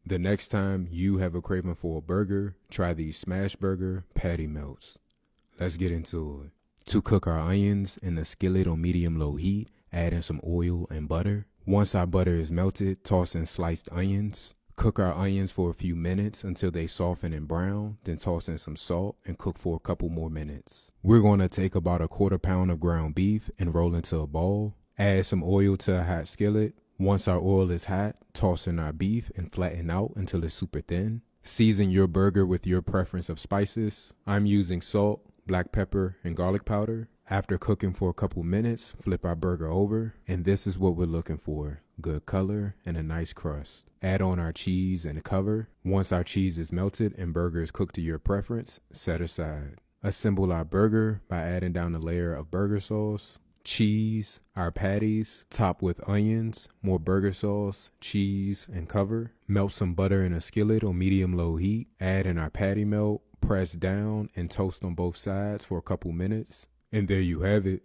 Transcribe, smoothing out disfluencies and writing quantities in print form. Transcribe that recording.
The next time you have a craving for a burger, try these smash burger patty melts. Let's get into it. To cook our onions in a skillet on medium-low heat, add in some oil and butter. Once our butter is melted, toss in sliced onions. Cook our onions for a few minutes until they soften and brown, then toss in some salt and cook for a couple more minutes. We're going to take about a quarter pound of ground beef and roll into a ball. Add some oil to a hot skillet. Once our oil is hot, toss in our beef and flatten out until it's super thin. Season your burger with your preference of spices. I'm using salt, black pepper, and garlic powder. After cooking for a couple minutes, flip our burger over, and this is what we're looking for. Good color and a nice crust. Add on our cheese and cover. Once our cheese is melted and burger is cooked to your preference, set aside. Assemble our burger by adding down a layer of burger sauce, cheese, our patties, top with onions, more burger sauce, cheese, and cover. Melt some butter in a skillet on medium-low heat. Add in our patty melt, press down, and toast on both sides for a couple minutes. And there you have it.